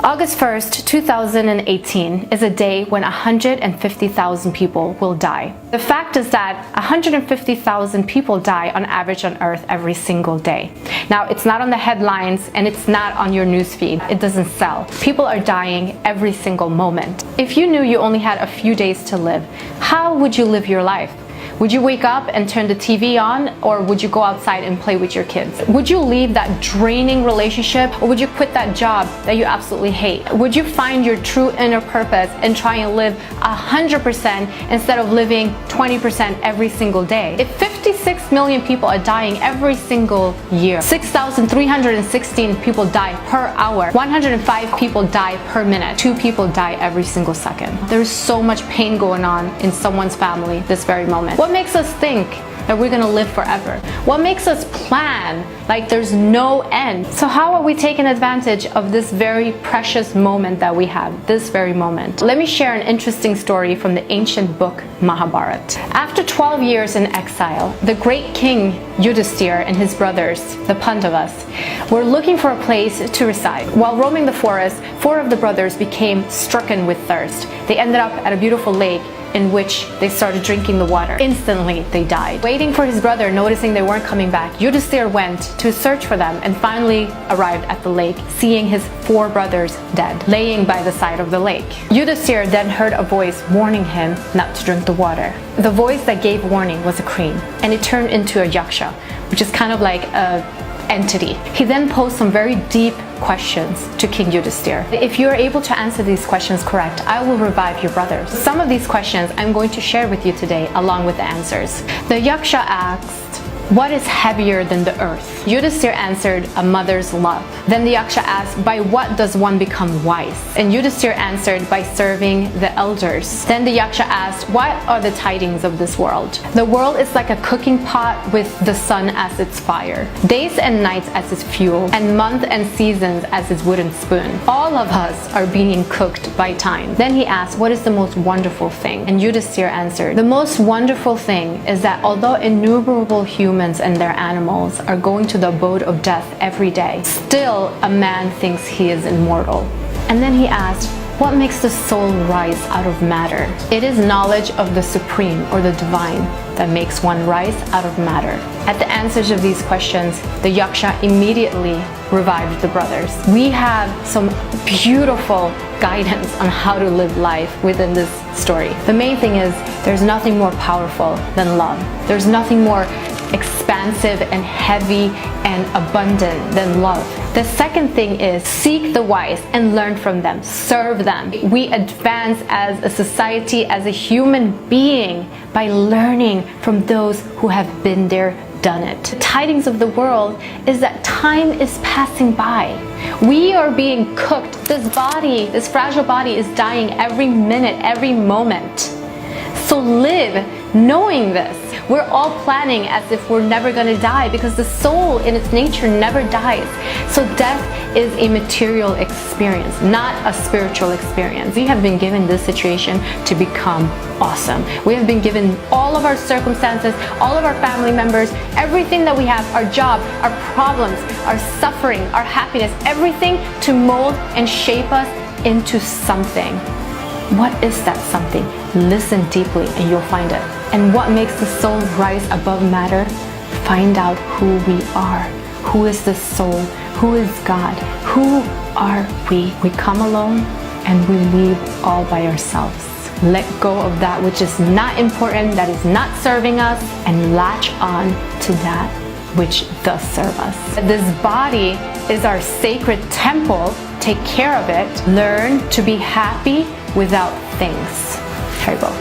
August 1st, 2018 is a day when 150,000 people will die. The fact is that 150,000 people die on average on Earth every single day. Now, it's not on the headlines and it's not on your newsfeed. It doesn't sell. People are dying every single moment. If you knew you only had a few days to live, how would you live your life? Would you wake up and turn the TV on, or would you go outside and play with your kids? Would you leave that draining relationship, or would you quit that job that you absolutely hate? Would you find your true inner purpose and try and live 100% instead of living 20% every single day? If 56 million people are dying every single year, 6,316 people die per hour, 105 people die per minute, 2 people die every single second. There's so much pain going on in someone's family this very moment. What makes us think that we're gonna live forever? What makes us plan like there's no end? So how are we taking advantage of this very precious moment that we have, this very moment? Let me share an interesting story from the ancient book Mahabharata. After 12 years in exile, the great king Yudhisthira and his brothers, the Pandavas, were looking for a place to reside. While roaming the forest, 4 of the brothers became stricken with thirst. They ended up at a beautiful lake in which they started drinking the water. Instantly, they died. Waiting for his brother, noticing they weren't coming back, Yudhisthira went to search for them and finally arrived at the lake, seeing his 4 brothers dead, laying by the side of the lake. Yudhisthira then heard a voice warning him not to drink the water. The voice that gave warning was a crane, and it turned into a yaksha, which is kind of like a entity. He then posed some very deep questions to King Yudhisthira. If you're able to answer these questions correct, I will revive your brothers. Some of these questions I'm going to share with you today along with the answers. The yaksha asked, "What is heavier than the earth?" Yudhisthira answered, "A mother's love." Then the yaksha asked, "By what does one become wise?" And Yudhisthira answered, "By serving the elders." Then the yaksha asked, "What are the tidings of this world?" "The world is like a cooking pot with the sun as its fire, days and nights as its fuel, and months and seasons as its wooden spoon. All of us are being cooked by time." Then he asked, "What is the most wonderful thing?" And Yudhisthira answered, "The most wonderful thing is that although innumerable humans and their animals are going to the abode of death every day, still a man thinks he is immortal." And then he asked, "What makes the soul rise out of matter?" "It is knowledge of the supreme or the divine that makes one rise out of matter." At the answers of these questions, the yaksha immediately revived the brothers. We have some beautiful guidance on how to live life within this story. The main thing is there's nothing more powerful than love. There's nothing more expansive and heavy and abundant than love. The second thing is seek the wise and learn from them, serve them. We advance as a society, as a human being, by learning from those who have been there, done it. The tidings of the world is that time is passing by. We are being cooked. This body, this fragile body, is dying every minute, every moment. So live knowing this. We're all planning as if we're never going to die, because the soul in its nature never dies. So death is a material experience, not a spiritual experience. We have been given this situation to become awesome. We have been given all of our circumstances, all of our family members, everything that we have, our job, our problems, our suffering, our happiness, everything to mold and shape us into something. What is that something? Listen deeply and you'll find it. And what makes the soul rise above matter? Find out who we are. Who is the soul? Who is God? Who are we? We come alone and we leave all by ourselves. Let go of that which is not important, that is not serving us, and latch on to that which does serve us. This body is our sacred temple. Take care of it. Learn to be happy without things. Here we go.